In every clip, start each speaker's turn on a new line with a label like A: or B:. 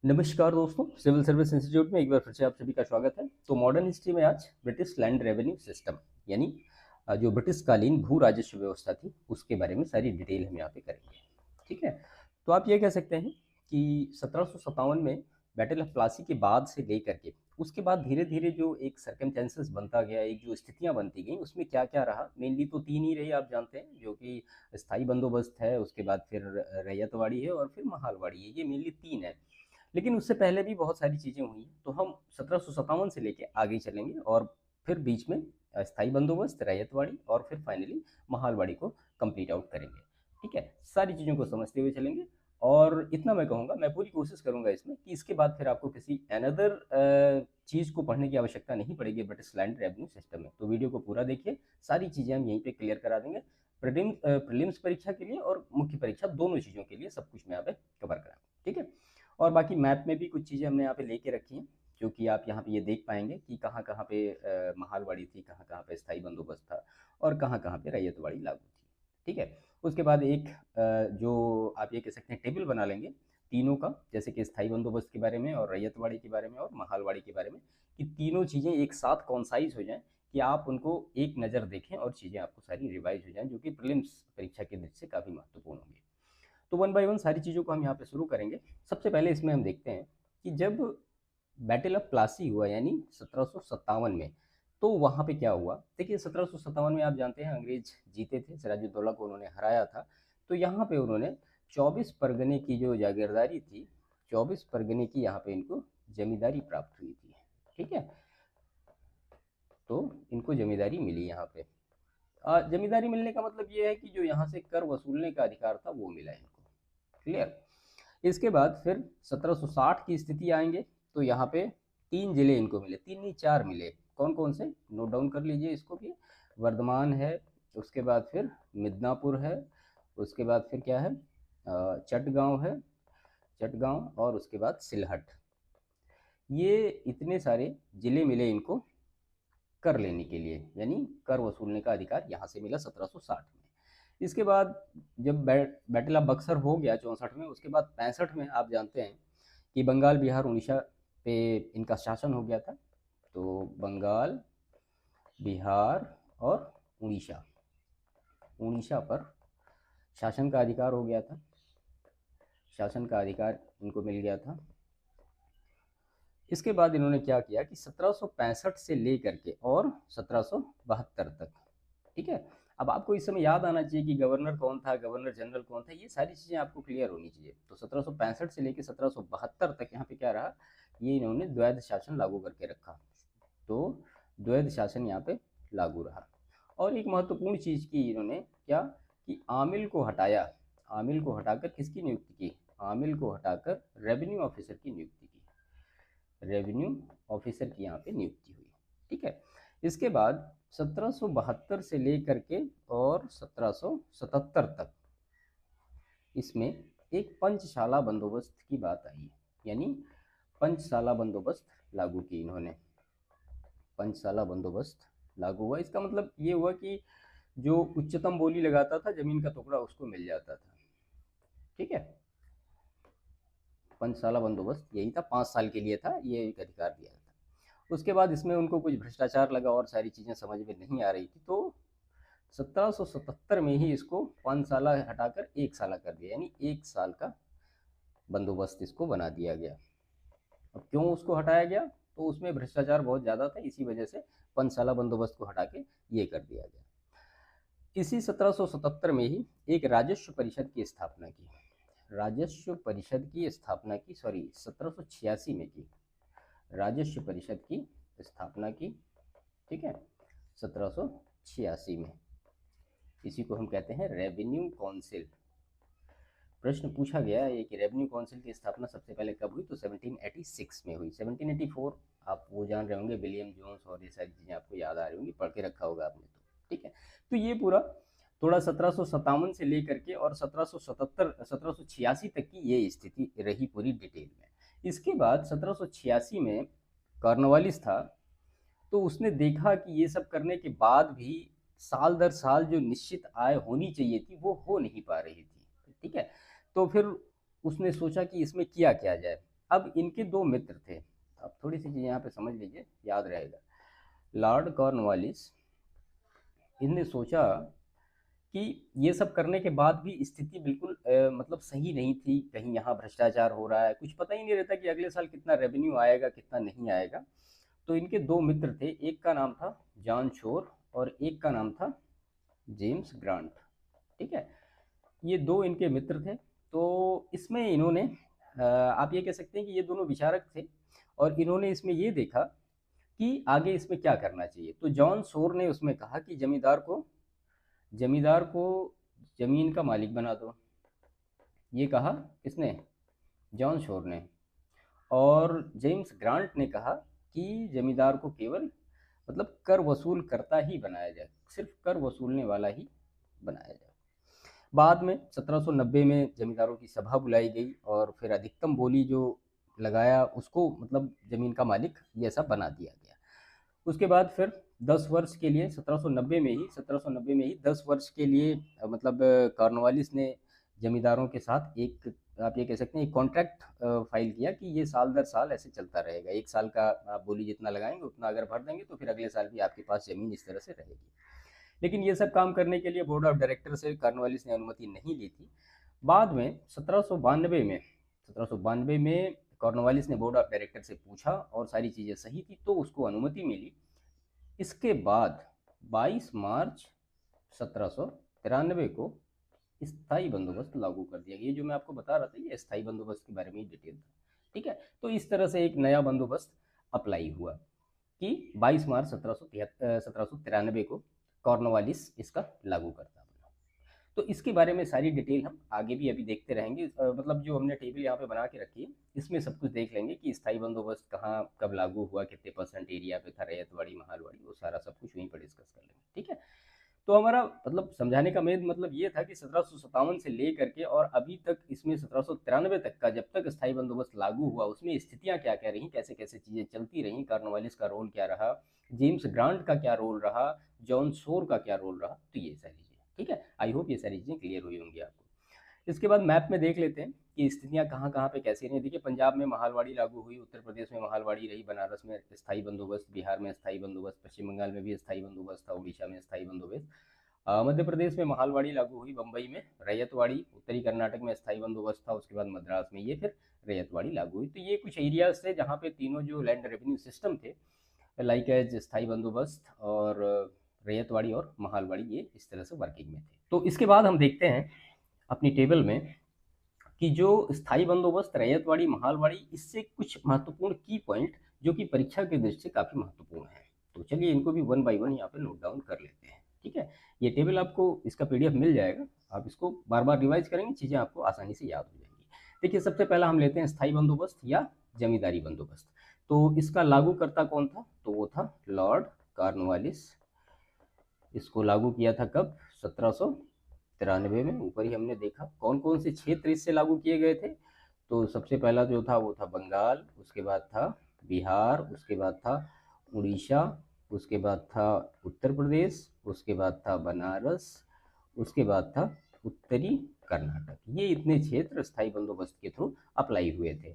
A: नमस्कार दोस्तों, civil service institute में एक बार फिर से आप सभी का स्वागत है। तो मॉडर्न हिस्ट्री में आज ब्रिटिश लैंड रेवेन्यू सिस्टम यानी जो ब्रिटिश कालीन भू राजस्व व्यवस्था थी उसके बारे में सारी डिटेल हम यहाँ पे करेंगे। ठीक है, तो आप ये कह सकते हैं कि 1757 में बैटल ऑफ प्लासी के बाद से लेकर के उसके बाद धीरे धीरे जो एक सर्कमस्टेंसेस बनता गया, एक जो स्थितियां बनती गई, उसमें क्या क्या रहा, मेनली तो तीन ही रही, आप जानते हैं, जो कि स्थायी बंदोबस्त है, उसके बाद फिर रैयतवाड़ी है और फिर महालवाड़ी है। ये मेनली तीन है, लेकिन उससे पहले भी बहुत सारी चीज़ें हुई हैं। तो हम 1757 से लेके आगे चलेंगे और फिर बीच में स्थायी बंदोबस्त, रैयतवाड़ी और फिर फाइनली महालवाड़ी को कंप्लीट आउट करेंगे। ठीक है, सारी चीज़ों को समझते हुए चलेंगे। और इतना मैं कहूँगा, मैं पूरी कोशिश करूँगा इसमें कि इसके बाद फिर आपको किसी अनदर चीज़ को पढ़ने की आवश्यकता नहीं पड़ेगी ब्रिटिश लैंड रेवेन्यू सिस्टम में। तो वीडियो को पूरा देखिए, सारी चीज़ें हम यहीं पे क्लियर करा देंगे। प्रीलिम्स परीक्षा के लिए और मुख्य परीक्षा दोनों चीज़ों के लिए सब कुछ मैं यहाँ पे कवर कराऊँ। ठीक है, और बाकी मैप में भी कुछ चीज़ें हमने यहाँ पे लेके रखी हैं, जो कि आप यहाँ पे ये देख पाएंगे कि कहाँ कहाँ पे महालवाड़ी थी, कहाँ कहाँ पे स्थायी बंदोबस्त था और कहाँ कहाँ पे रैयतवाड़ी लागू थी। ठीक है, उसके बाद एक जो आप ये कह सकते हैं टेबल बना लेंगे तीनों का, जैसे कि स्थायी बंदोबस्त के बारे में और रैयतवाड़ी के बारे में और महालवाड़ी के बारे में, कि तीनों चीज़ें एक साथ कॉन्साइज हो जाएं, कि आप उनको एक नज़र देखें और चीज़ें आपको सारी रिवाइज हो जाएं, जो कि प्रीलिम्स परीक्षा के दृष्टि से काफ़ी महत्वपूर्ण होंगी। तो वन बाय वन सारी चीज़ों को हम यहाँ पे शुरू करेंगे। सबसे पहले इसमें हम देखते हैं कि जब बैटल ऑफ प्लासी हुआ यानी 1757 में, तो वहाँ पे क्या हुआ। देखिए 1757 में आप जानते हैं अंग्रेज जीते थे, सिराजुद्दौला को उन्होंने हराया था। तो यहाँ पे उन्होंने 24 परगने की जो जागीरदारी थी, 24 परगने की यहाँ पे इनको जमींदारी प्राप्त हुई थी। ठीक है, तो इनको जमींदारी मिली यहाँ पे। जमींदारी मिलने का मतलब ये है कि जो यहाँ से कर वसूलने का अधिकार था वो मिला इनको। क्लियर। इसके बाद फिर 1760 की स्थिति आएंगे, तो यहाँ पे तीन जिले इनको मिले, तीन नहीं चार मिले। कौन कौन से, नोट डाउन कर लीजिए इसको भी। वर्धमान है, उसके बाद फिर मिदनापुर है, उसके बाद फिर क्या है, चटगांव है, चटगांव, और उसके बाद सिलहट। ये इतने सारे जिले मिले इनको कर लेने के लिए, यानी कर वसूलने का अधिकार यहाँ से मिला 1760 में। इसके बाद जब बैटल ऑफ बक्सर हो गया 64 में, उसके बाद 65 में आप जानते हैं कि बंगाल, बिहार, उड़ीसा पे इनका शासन हो गया था। तो बंगाल, बिहार और उड़ीसा, उड़ीसा पर शासन का अधिकार हो गया था, शासन का अधिकार इनको मिल गया था। इसके बाद इन्होंने क्या किया कि 1765 से लेकर के और 1772 तक, ठीक है। अब आपको इस समय याद आना चाहिए कि गवर्नर कौन था, गवर्नर जनरल कौन था, ये सारी चीज़ें आपको क्लियर होनी चाहिए। तो 1765 से लेकर 1772 तक यहाँ पे क्या रहा, ये इन्होंने द्वैध शासन लागू करके रखा। तो द्वैध शासन यहाँ पे लागू रहा। और एक महत्वपूर्ण चीज़ की इन्होंने क्या, कि आमिल को हटाया, आमिल को हटाकर किसकी नियुक्ति की, आमिल को हटाकर रेवेन्यू ऑफिसर की नियुक्ति की, रेवेन्यू ऑफिसर की यहाँ पे नियुक्ति हुई। ठीक है, इसके बाद 1772 से लेकर के और 1777 तक इसमें एक पंचशाला बंदोबस्त की बात आई, यानी पंचशाला बंदोबस्त लागू की इन्होंने, पंचशाला बंदोबस्त लागू हुआ। इसका मतलब ये हुआ कि जो उच्चतम बोली लगाता था जमीन का टुकड़ा उसको मिल जाता था। ठीक है, पंचशाला बंदोबस्त यही था, 5 साल के लिए था, ये एक अधिकार दिया था। उसके बाद इसमें उनको कुछ भ्रष्टाचार लगा और सारी चीज़ें समझ में नहीं आ रही थी, तो 1777 में ही इसको 5 साल हटाकर 1 साल कर दिया, यानी 1 साल का बंदोबस्त इसको बना दिया गया। अब क्यों उसको हटाया गया, तो उसमें भ्रष्टाचार बहुत ज़्यादा था, इसी वजह से 5 साल बंदोबस्त को हटा के ये कर दिया गया। इसी 1777 में ही एक राजस्व परिषद की स्थापना की, राजस्व परिषद की स्थापना की, सॉरी 1786 में की, राजस्व परिषद की स्थापना की। ठीक है, 1786 में, इसी को हम कहते हैं रेवेन्यू काउंसिल। प्रश्न पूछा गया है कि रेवेन्यू काउंसिल की स्थापना सबसे पहले कब हुई, तो 1786 में हुई। 1784 आप वो जान रहे होंगे, विलियम जोन्स और ये सारी चीज़ें आपको याद आ रही होंगी, पढ़ के रखा होगा आपने तो। ठीक है, तो ये पूरा थोड़ा 1757 से लेकर के और 1786 तक की ये स्थिति रही पूरी डिटेल में। इसके बाद 1786 में कॉर्नवालिस था, तो उसने देखा कि ये सब करने के बाद भी साल दर साल जो निश्चित आय होनी चाहिए थी वो हो नहीं पा रही थी। ठीक है, तो फिर उसने सोचा कि इसमें किया क्या जाए। अब इनके दो मित्र थे, अब थोड़ी सी चीज़ यहाँ पे समझ लीजिए, याद रहेगा। लॉर्ड कॉर्नवालिस, इनने सोचा कि ये सब करने के बाद भी स्थिति बिल्कुल मतलब सही नहीं थी, कहीं यहाँ भ्रष्टाचार हो रहा है, कुछ पता ही नहीं रहता कि अगले साल कितना रेवेन्यू आएगा कितना नहीं आएगा। तो इनके दो मित्र थे, एक का नाम था जॉन शोर और एक का नाम था जेम्स ग्रांट। ठीक है, ये दो इनके मित्र थे। तो इसमें इन्होंने आप ये कह सकते हैं कि ये दोनों विचारक थे और इन्होंने इसमें ये देखा कि आगे इसमें क्या करना चाहिए। तो जॉन शोर ने उसमें कहा कि जमींदार को जमीन का मालिक बना दो। ये कहा किसने? जॉन शोर ने। और जेम्स ग्रांट ने कहा कि जमींदार को केवल मतलब कर वसूल करता ही बनाया जाए, सिर्फ कर वसूलने वाला ही बनाया जाए। बाद में 1790 में जमींदारों की सभा बुलाई गई और फिर अधिकतम बोली जो लगाया उसको मतलब जमीन का मालिक ये सब बना दिया गया। उसके बाद फिर 10 वर्ष के लिए 1790 में ही 10 वर्ष के लिए मतलब कॉर्नवालिस ने जमींदारों के साथ एक, आप ये कह सकते हैं, एक कॉन्ट्रैक्ट फाइल किया कि ये साल दर साल ऐसे चलता रहेगा, एक साल का आप बोली जितना लगाएंगे उतना अगर भर देंगे तो फिर अगले साल भी आपके पास जमीन इस तरह से रहेगी। लेकिन ये सब काम करने के लिए बोर्ड ऑफ डायरेक्टर से कॉर्नवालिस ने अनुमति नहीं ली थी। बाद में 1792 में कॉर्नवालिस ने बोर्ड ऑफ डायरेक्टर से पूछा और सारी चीज़ें सही थी तो उसको अनुमति मिली। इसके बाद 22 मार्च 1793 को स्थायी बंदोबस्त लागू कर दिया गया। ये जो मैं आपको बता रहा था ये स्थायी बंदोबस्त के बारे में ही डिटेल था। ठीक है, तो इस तरह से एक नया बंदोबस्त अप्लाई हुआ कि 22 मार्च 1793 को कॉर्नवालिस इसका लागू करता बना। तो इसके बारे में सारी डिटेल हम आगे भी अभी देखते रहेंगे। मतलब जो हमने टेबल यहाँ पे बना के रखी है इसमें सब कुछ देख लेंगे कि स्थायी बंदोबस्त कहाँ कब लागू हुआ, कितने % एरिया पे था, रैयतवाड़ी महालवाड़ी, वो सारा सब कुछ वहीं पर डिस्कस कर लेंगे। ठीक है, तो हमारा मतलब समझाने का मेन मतलब ये था कि 1757 से लेकर के और अभी तक इसमें 1793 तक का जब तक स्थायी बंदोबस्त लागू हुआ उसमें स्थितियां क्या क्या रही, कैसे कैसे चीजें चलती रही, कॉर्नवालिस का रोल क्या रहा, जेम्स ग्रांट का क्या रोल रहा, जॉन शोर का क्या रोल रहा, तो ये सारी चीजें। ठीक है, आई होप ये सारी चीजें क्लियर हुई होंगी आपको। इसके बाद मैप में देख लेते हैं कि स्थितियां कहाँ कहाँ पे कैसी रही। देखिए, पंजाब में महालवाड़ी लागू हुई, उत्तर प्रदेश में महालवाड़ी रही, बनारस में स्थायी बंदोबस्त, बिहार में स्थायी बंदोबस्त, पश्चिम बंगाल में भी स्थायी बंदोबस्त था, उड़ीसा में स्थायी बंदोबस्त, मध्य प्रदेश में महालवाड़ी लागू हुई, बम्बई में रैयतवाड़ी, उत्तरी कर्नाटक में स्थायी बंदोबस्त था, उसके बाद मद्रास में ये फिर रैयतवाड़ी लागू हुई। तो ये कुछ एरियाज थे जहाँ पे तीनों जो लैंड रेवेन्यू सिस्टम थे, लाइक एज स्थायी बंदोबस्त और रैयतवाड़ी और महालवाड़ी, ये इस तरह से वर्किंग में थे। तो इसके बाद हम देखते हैं अपनी टेबल में कि जो स्थायी बंदोबस्त, रैयतवाड़ी, महालवाड़ी, इससे कुछ महत्वपूर्ण की पॉइंट जो कि परीक्षा की दृष्टि से काफी महत्वपूर्ण है। तो चलिए इनको भी 1 बाय 1 यहाँ पे नोट डाउन कर लेते हैं। ठीक है, ये टेबल आपको इसका PDF मिल जाएगा, आप इसको बार बार रिवाइज करेंगे, चीजें आपको आसानी से याद हो जाएंगी। देखिए, सबसे पहला हम लेते हैं स्थायी बंदोबस्त या जमींदारी बंदोबस्त। तो इसका लागूकर्ता कौन था? तो वो था लॉर्ड कॉर्नवालिस। इसको लागू किया था कब? 1793 में। ऊपर ही हमने देखा कौन कौन से क्षेत्र इससे लागू किए गए थे। तो सबसे पहला जो था वो था बंगाल, उसके बाद था बिहार, उसके बाद था उड़ीसा, उसके बाद था उत्तर प्रदेश, उसके बाद था बनारस, उसके बाद था उत्तरी कर्नाटक। ये इतने क्षेत्र स्थायी बंदोबस्त के थ्रू अप्लाई हुए थे।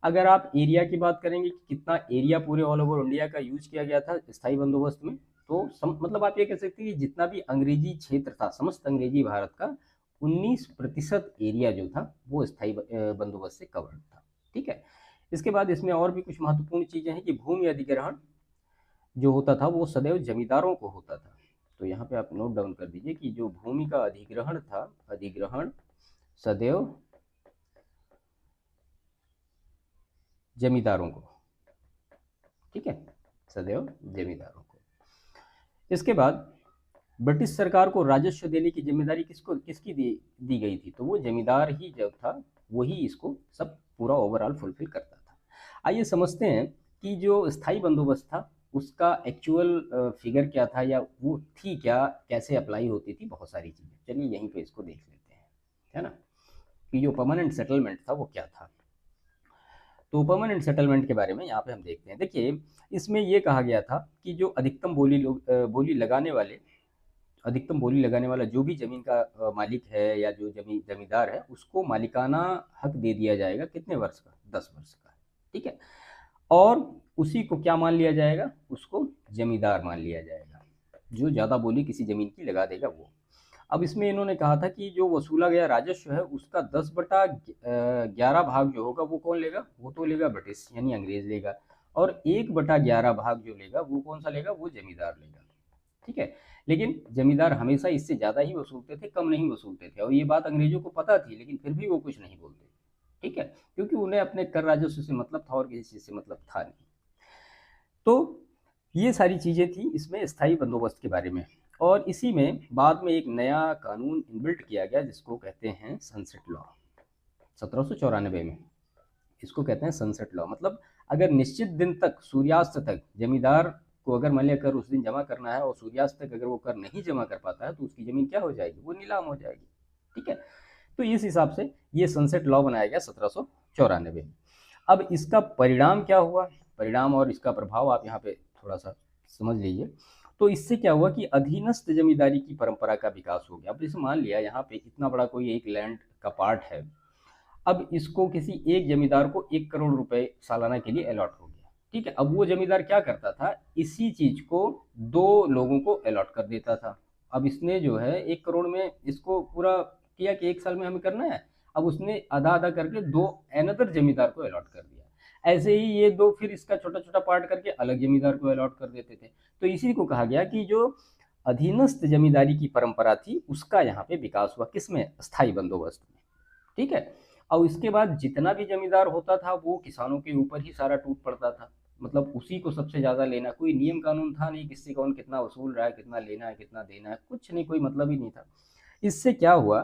A: अगर आप एरिया की बात करेंगे कि कितना एरिया पूरे ऑल ओवर इंडिया का यूज किया गया था स्थायी बंदोबस्त में, तो मतलब आप ये कह सकते हैं कि जितना भी अंग्रेजी क्षेत्र था, समस्त अंग्रेजी भारत का 19% एरिया जो था वो स्थायी बंदोबस्त से कवर्ड था। ठीक है, इसके बाद इसमें और भी कुछ महत्वपूर्ण चीजें हैं कि भूमि अधिग्रहण जो होता था वो सदैव जमींदारों को होता था। तो यहाँ पे आप नोट डाउन कर दीजिए कि जो भूमि का अधिग्रहण था, अधिग्रहण सदैव जमींदारों को। ठीक है, सदैव जमींदारों को। इसके बाद ब्रिटिश सरकार को राजस्व देने की जिम्मेदारी किसकी दी गई थी? तो वो जमींदार ही जो था वही इसको सब पूरा ओवरऑल फुलफिल करता था। आइए समझते हैं कि जो स्थायी बंदोबस्त था उसका एक्चुअल फिगर क्या था या वो थी क्या, कैसे अप्लाई होती थी, बहुत सारी चीजें। चलिए यहीं पे इसको देख लेते हैं, है ना, कि जो परमानेंट सेटलमेंट था वो क्या था। तो परमानेंट सेटलमेंट के बारे में यहाँ पे हम देखते हैं। देखिए, इसमें ये कहा गया था कि जो अधिकतम बोली लगाने वाला जो भी जमीन का मालिक है या जो जमींदार है उसको मालिकाना हक दे दिया जाएगा। कितने वर्ष का? 10 वर्ष का। ठीक है। और उसी को क्या मान लिया जाएगा, उसको जमींदार मान लिया जाएगा, जो ज़्यादा बोली किसी ज़मीन की लगा देगा वो। अब इसमें इन्होंने कहा था कि जो वसूला गया राजस्व है उसका 10/11 भाग जो होगा वो कौन लेगा, वो तो लेगा ब्रिटिश यानी अंग्रेज लेगा, और 1/11 भाग जो लेगा वो कौन सा लेगा, वो जमींदार लेगा। ठीक है। लेकिन जमींदार हमेशा इससे ज़्यादा ही वसूलते थे, कम नहीं वसूलते थे, और ये बात अंग्रेजों को पता थी, लेकिन फिर भी वो कुछ नहीं बोलते। ठीक है, क्योंकि उन्हें अपने कर राजस्व से मतलब था और किसी चीज़ से मतलब था नहीं। तो ये सारी चीज़ें थी इसमें स्थायी बंदोबस्त के बारे में। और इसी में बाद में एक नया कानून इनबिल्ट किया गया जिसको कहते हैं सनसेट लॉ, 1794 में। इसको कहते हैं सनसेट लॉ, मतलब अगर निश्चित दिन तक, सूर्यास्त तक, जमींदार को अगर मान लिया कर उस दिन जमा करना है और सूर्यास्त तक अगर वो कर नहीं जमा कर पाता है तो उसकी ज़मीन क्या हो जाएगी, वो नीलाम हो जाएगी। ठीक है। तो इस हिसाब से ये सनसेट लॉ बनाया गया 1794 में। अब इसका परिणाम क्या हुआ, परिणाम और इसका प्रभाव आप यहाँ पे थोड़ा सा समझ लीजिए। तो इससे क्या हुआ कि अधीनस्थ जमींदारी की परंपरा का विकास हो गया। अब जैसे मान लिया यहाँ पे इतना बड़ा कोई एक लैंड का पार्ट है, अब इसको किसी एक जमींदार को 1 करोड़ रुपए सालाना के लिए अलॉट हो गया। ठीक है। अब वो जमींदार क्या करता था, इसी चीज को 2 लोगों को अलॉट कर देता था। अब इसने जो है 1 करोड़ में इसको पूरा किया कि 1 साल में हमें करना है, अब उसने आधा आधा करके 2 अनदर जमींदार को अलॉट कर दिया। ऐसे ही ये 2 फिर इसका छोटा छोटा पार्ट करके अलग जमींदार को अलॉट कर देते थे। तो इसी को कहा गया कि जो अधीनस्थ जमींदारी की परंपरा थी उसका यहाँ पे विकास हुआ, किसमें, स्थायी बंदोबस्त में। ठीक है। और इसके बाद जितना भी जमींदार होता था वो किसानों के ऊपर ही सारा टूट पड़ता था, मतलब उसी को सबसे ज़्यादा लेना, कोई नियम कानून था नहीं, किससे कौन कितना वसूल रहा है, कितना लेना है, कितना देना है, कुछ नहीं, कोई मतलब ही नहीं था। इससे क्या हुआ,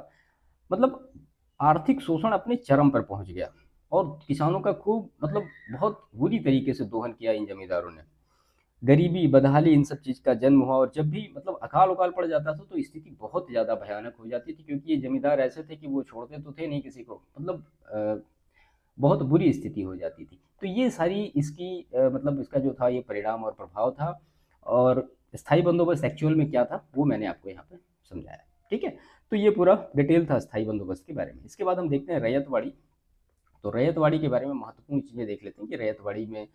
A: मतलब आर्थिक शोषण अपने चरम पर पहुंच गया और किसानों का खूब, मतलब बहुत बुरी तरीके से दोहन किया इन जमींदारों ने। गरीबी, बदहाली, इन सब चीज़ का जन्म हुआ, और जब भी मतलब अकाल उकाल पड़ जाता था तो स्थिति बहुत ज़्यादा भयानक हो जाती थी, क्योंकि ये जमींदार ऐसे थे कि वो छोड़ते तो थे नहीं किसी को, मतलब बहुत बुरी स्थिति हो जाती थी। तो ये सारी इसकी मतलब इसका जो था ये परिणाम और प्रभाव था। और स्थायी बंदोबस्त एक्चुअल में क्या था वो मैंने आपको यहाँ पे समझाया। ठीक है। तो ये पूरा डिटेल था स्थायी बंदोबस्त के बारे में। इसके बाद हम देखते हैं रैयतवाड़ी। तो रैयतवाड़ी के बारे में महत्वपूर्ण चीज़ें देख लेते हैं कि रैयतवाड़ी में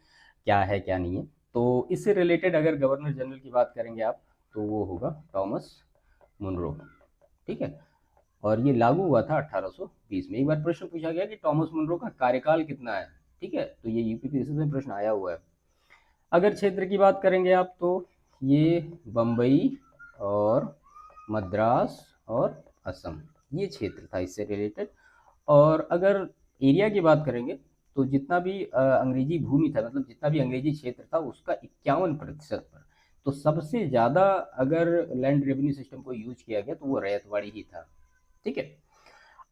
A: क्या है क्या नहीं है। तो इससे रिलेटेड अगर गवर्नर जनरल की बात करेंगे आप, तो वो होगा टॉमस मुनरो। ठीक है। और ये लागू हुआ था 1820 में। एक बार प्रश्न पूछा गया कि टॉमस मुनरो का कार्यकाल कितना है। ठीक है। तो ये यूपीपीएससी में प्रश्न आया हुआ है। अगर क्षेत्र की बात करेंगे आप, तो ये बम्बई और मद्रास और असम, ये क्षेत्र था इससे रिलेटेड। और अगर एरिया की बात करेंगे तो जितना भी अंग्रेजी भूमि था, मतलब जितना भी अंग्रेजी क्षेत्र था उसका 51% पर। तो सबसे ज़्यादा अगर लैंड रेवेन्यू सिस्टम को यूज किया गया तो वो रैयतवाड़ी ही था। ठीक है।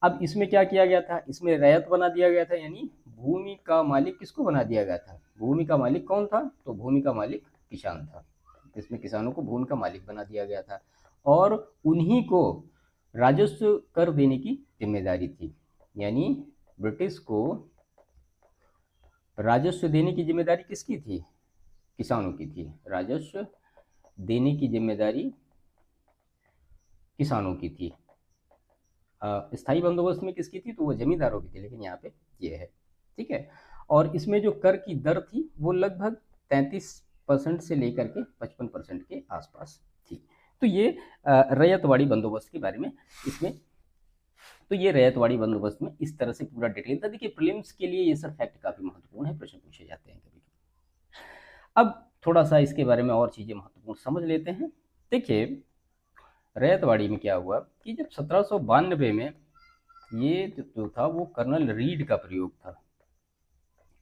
A: अब इसमें क्या किया गया था, इसमें रैयत बना दिया गया था, यानी भूमि का मालिक किसको बना दिया गया था, भूमि का मालिक कौन था, तो भूमि का मालिक किसान था। इसमें किसानों को भूमि का मालिक बना दिया गया था और उन्हीं को राजस्व कर देने की जिम्मेदारी थी। यानी ब्रिटिश को राजस्व देने की जिम्मेदारी किसकी थी, किसानों की थी। राजस्व देने की जिम्मेदारी किसानों की थी। स्थायी बंदोबस्त में किसकी थी, तो वो जमींदारों की थी, लेकिन यहाँ पे ये है। ठीक है। और इसमें जो कर की दर थी वो लगभग 33% से लेकर के 55% के आसपास थी। तो ये रैयतवाड़ी बंदोबस्त के बारे में इसमें, तो ये रैयतवाड़ी बंदोबस्त में इस तरह से पूरा डिटेल था। देखिए प्रीलिम्स के लिए ये सब फैक्ट काफी महत्वपूर्ण है, प्रश्न पूछे जाते हैं कभी कभी। अब थोड़ा सा इसके बारे में और चीजें महत्वपूर्ण समझ लेते हैं। देखिए रैयतवाड़ी में क्या हुआ कि जब 1792 में ये जो था वो कर्नल रीड का प्रयोग था,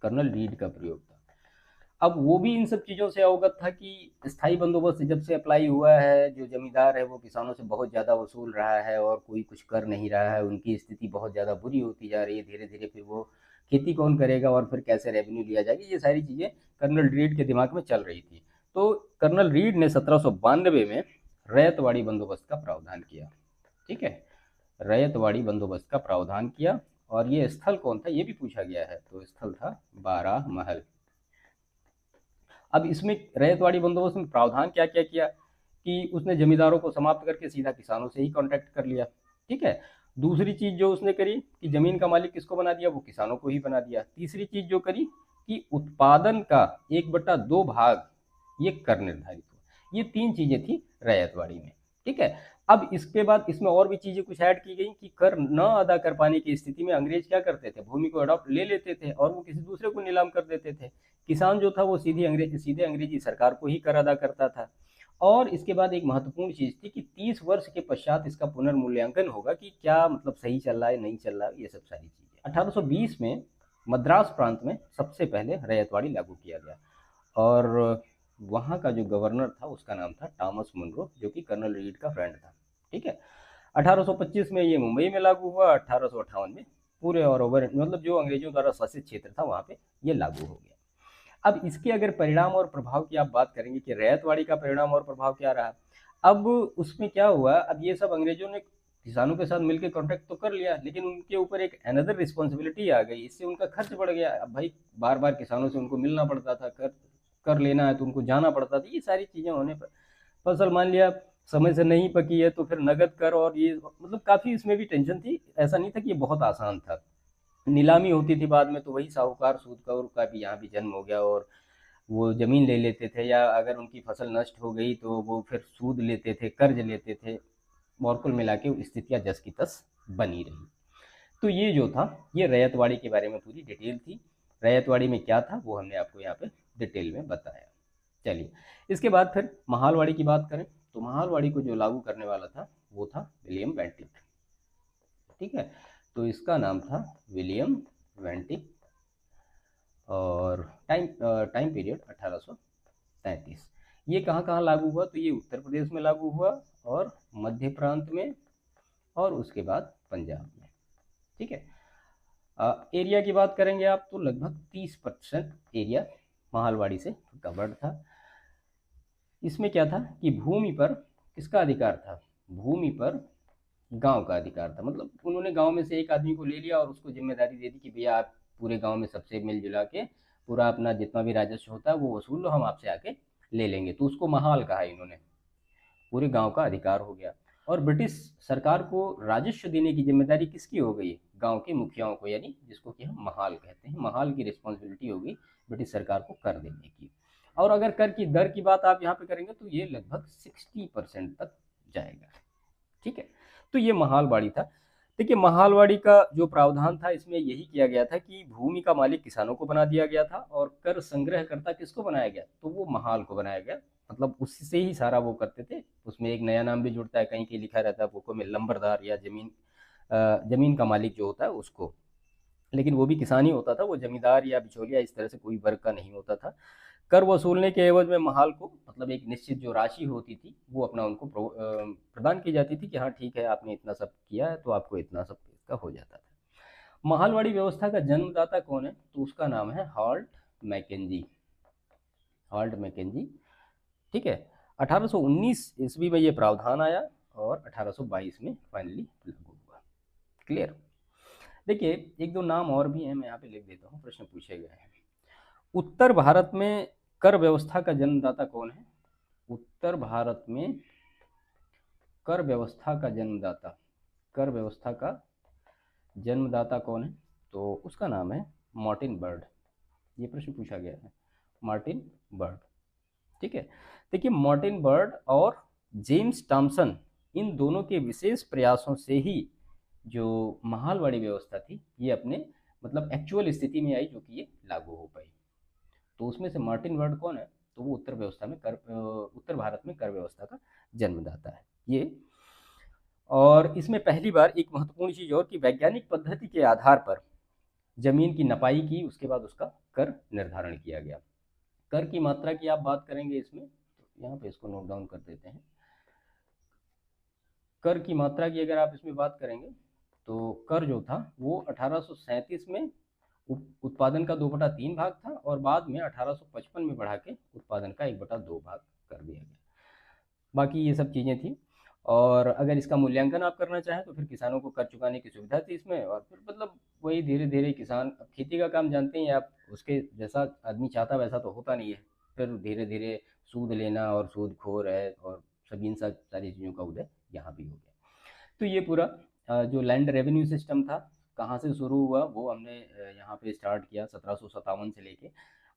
A: कर्नल रीड का प्रयोग था। अब वो भी इन सब चीज़ों से अवगत था कि स्थायी बंदोबस्त जब से अप्लाई हुआ है, जो जमींदार है वो किसानों से बहुत ज़्यादा वसूल रहा है और कोई कुछ कर नहीं रहा है, उनकी स्थिति बहुत ज़्यादा बुरी होती जा रही है धीरे धीरे। फिर वो खेती कौन करेगा और फिर कैसे रेवेन्यू लिया जाएगा, ये सारी चीज़ें कर्नल रीड के दिमाग में चल रही थी। तो कर्नल रीड ने 1792 में रैयतवाड़ी बंदोबस्त का प्रावधान किया। ठीक है। रैयतवाड़ी बंदोबस्त का प्रावधान किया। और ये स्थल कौन था ये भी पूछा गया है, तो स्थल था बारामहल। अब इसमें रैयतवाड़ी बंदोबस्त में प्रावधान क्या क्या किया कि उसने जमींदारों को समाप्त करके सीधा किसानों से ही कॉन्ट्रैक्ट कर लिया। ठीक है। दूसरी चीज जो उसने करी कि जमीन का मालिक किसको बना दिया, वो किसानों को ही बना दिया। तीसरी चीज जो करी कि उत्पादन का 1/2 भाग ये कर निर्धारित हुआ। ये 3 चीजें थी रैयतवाड़ी में। ठीक है। अब इसके बाद इसमें और भी चीजें कुछ ऐड की गई कि कर न अदा कर पाने की स्थिति में अंग्रेज क्या करते थे, भूमि को अडॉप्ट ले लेते थे और वो किसी दूसरे को नीलाम कर देते थे। किसान जो था वो सीधे अंग्रेजी सरकार को ही कर अदा करता था। और इसके बाद एक महत्वपूर्ण चीज थी कि 30 वर्ष के पश्चात इसका पुनर्मूल्यांकन होगा कि क्या मतलब सही चल रहा है नहीं चल रहा है, ये सब सारी चीजें। 1820 में मद्रास प्रांत में सबसे पहले रैयतवाड़ी लागू किया गया और वहाँ का जो गवर्नर था उसका नाम था टॉमस मुनरो, जो कि कर्नल रीड का फ्रेंड था। ठीक है। 1825 में ये मुंबई में लागू हुआ, 1858 में पूरे और ओवर मतलब जो अंग्रेजों द्वारा शासित क्षेत्र था वहाँ पे ये लागू हो गया। अब इसके अगर परिणाम और प्रभाव की आप बात करेंगे कि रैयतवाड़ी का परिणाम और प्रभाव क्या रहा, अब उसमें क्या हुआ, अब ये सब अंग्रेजों ने किसानों के साथ मिलकर कॉन्ट्रैक्ट तो कर लिया, लेकिन उनके ऊपर एक अनदर रिस्पॉन्सिबिलिटी आ गई, इससे उनका खर्च बढ़ गया। अब भाई बार बार किसानों से उनको मिलना पड़ता था, कर लेना है तो उनको जाना पड़ता था, ये सारी चीजें होने पर फसल मान लिया समय से नहीं पकी है तो फिर नगद कर, और ये मतलब काफी इसमें भी टेंशन थी। ऐसा नहीं था कि ये बहुत आसान था। नीलामी होती थी बाद में तो वही साहूकार सूदखोर का भी यहाँ भी जन्म हो गया और वो जमीन ले लेते थे, या अगर उनकी फसल नष्ट हो गई तो वो फिर सूद लेते थे, कर्ज लेते थे, और कुल मिला के स्थितियाँ जस की तस बनी रही। तो ये जो था ये रैयतवाड़ी के बारे में पूरी डिटेल थी। रैयतवाड़ी में क्या था वो हमने आपको यहाँ पे डिटेल में बताया। चलिए इसके बाद फिर महालवाड़ी की बात करें तो महालवाड़ी को जो लागू करने वाला था वो था विलियम बेंटिक। ठीक है। तो इसका नाम था विलियम बेंटिक और टाइम पीरियड 1837। ये कहाँ कहाँ लागू हुआ, तो ये उत्तर प्रदेश में लागू हुआ और मध्य प्रांत में और उसके बाद पंजाब में। ठीक है। एरिया की बात करेंगे आप तो लगभग 30% एरिया महालवाड़ी से कवर्ड था। इसमें क्या था कि भूमि पर किसका अधिकार था, भूमि पर गांव का अधिकार था। मतलब उन्होंने गांव में से एक आदमी को ले लिया और उसको जिम्मेदारी दे दी कि भैया आप पूरे गांव में सबसे मिलजुला के पूरा अपना जितना भी राजस्व होता है वो वसूल लो, हम आपसे आके ले लेंगे। तो उसको महाल कहा इन्होंने, पूरे गांव का अधिकार हो गया। और ब्रिटिश सरकार को राजस्व देने की जिम्मेदारी किसकी हो गई, गांव के मुखियाओं को, यानी जिसको कि हम महाल कहते हैं, महाल की रिस्पॉन्सिबिलिटी होगी ब्रिटिश सरकार को कर देने की। और अगर कर की दर की बात आप यहाँ पे करेंगे तो ये लगभग 60% तक जाएगा। ठीक है। तो ये महालवाड़ी था। देखिए महालवाड़ी का जो प्रावधान था इसमें यही किया गया था कि भूमि का मालिक किसानों को बना दिया गया था और कर संग्रहकर्ता किसको बनाया गया, तो वो महाल को बनाया गया। मतलब उससे ही सारा वो करते थे। उसमें एक नया नाम भी जुड़ता है, कहीं कहीं लिखा रहता है बुकों में लंबरदार, या जमीन का मालिक जो होता है उसको, लेकिन वो भी किसान ही होता था, वो जमींदार या बिचौलिया इस तरह से कोई वर्ग का नहीं होता था। कर वसूलने के एवज में महाल को मतलब एक निश्चित जो राशि होती थी वो अपना उनको प्रदान की जाती थी कि हाँ ठीक है आपने इतना सब किया है तो आपको इतना सब इसका हो जाता था। महालवाड़ी व्यवस्था का जन्मदाता कौन है, तो उसका नाम है हॉल्ट मैकेंजी। Holt Mackenzie. ठीक है। 1819 ईस्वी में ये प्रावधान आया और 1822 में फाइनली लागू हुआ। क्लियर। देखिए एक दो नाम और भी हैं, मैं यहाँ पे लिख देता हूँ, प्रश्न पूछे गए हैं। उत्तर भारत में कर व्यवस्था का जन्मदाता कौन है, उत्तर भारत में कर व्यवस्था का जन्मदाता, कर व्यवस्था का जन्मदाता कौन है, तो उसका नाम है मार्टिन बर्ड। ये प्रश्न पूछा गया है, मार्टिन बर्ड। ठीक है। देखिए मार्टिन बर्ड और जेम्स टॉमसन, इन दोनों के विशेष प्रयासों से ही जो महालवाड़ी व्यवस्था थी ये अपने मतलब एक्चुअल स्थिति में आई, जो कि ये लागू हो पाई। तो उसमें से मार्टिन बर्ड कौन है, तो वो उत्तर भारत में कर व्यवस्था का जन्मदाता है ये। और इसमें पहली बार एक महत्वपूर्ण चीज और कि वैज्ञानिक पद्धति के आधार पर जमीन की नपाई की, उसके बाद उसका कर निर्धारण किया गया। कर की मात्रा की आप बात करेंगे इसमें, तो यहाँ पे इसको नोट डाउन कर देते हैं। कर की मात्रा की अगर आप इसमें बात करेंगे तो कर जो था वो 1837 में उत्पादन का 2/3 भाग था और बाद में 1855 में बढ़ा के उत्पादन का 1/2 भाग कर दिया गया। बाकी ये सब चीज़ें थी। और अगर इसका मूल्यांकन आप करना चाहें तो फिर किसानों को कर चुकाने की सुविधा थी इसमें, और फिर मतलब वही धीरे धीरे किसान, अब खेती का काम जानते हैं आप, उसके जैसा आदमी चाहता वैसा तो होता नहीं है। फिर धीरे धीरे सूद लेना और सूदखोर है और सभी इन सब सारी चीज़ों का उदय यहाँ भी हो गया। तो ये पूरा जो लैंड रेवेन्यू सिस्टम था कहाँ से शुरू हुआ वो हमने यहाँ पे स्टार्ट किया 1757 से लेके,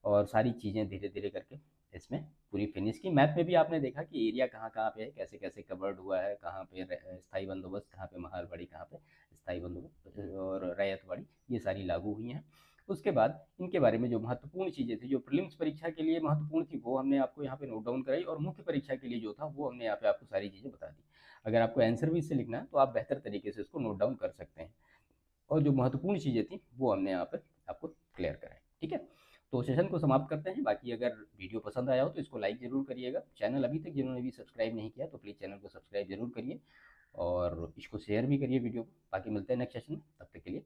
A: और सारी चीज़ें धीरे धीरे करके इसमें पूरी फिनिश की। मैप में भी आपने देखा कि एरिया कहाँ कहाँ पे है, कैसे कैसे कवर्ड हुआ है, कहाँ पे स्थायी बंदोबस्त, कहाँ पे महालवाड़ी, कहाँ पे स्थायी बंदोबस्त और रैयतवाड़ी, ये सारी लागू हुई हैं। उसके बाद इनके बारे में जो महत्वपूर्ण चीज़ें थी, जो प्रीलिम्स परीक्षा के लिए महत्वपूर्ण थी, वो हमने आपको यहाँ पे नोट डाउन कराई, और मुख्य परीक्षा के लिए जो था वो हमने यहाँ पे आपको सारी चीज़ें बता दी। अगर आपको आंसर भी इससे लिखना है तो आप बेहतर तरीके से इसको नोट डाउन कर सकते हैं, और जो महत्वपूर्ण चीज़ें थी वो हमने यहाँ पर आपको क्लियर कराई। ठीक है, तो सेशन को समाप्त करते हैं। बाकी अगर वीडियो पसंद आया हो तो इसको लाइक ज़रूर करिएगा। चैनल अभी तक जिन्होंने भी सब्सक्राइब नहीं किया तो प्लीज़ चैनल को सब्सक्राइब जरूर करिए, और इसको शेयर भी करिए वीडियो को। बाकी मिलते हैं नेक्स्ट सेशन में, तब तक के लिए।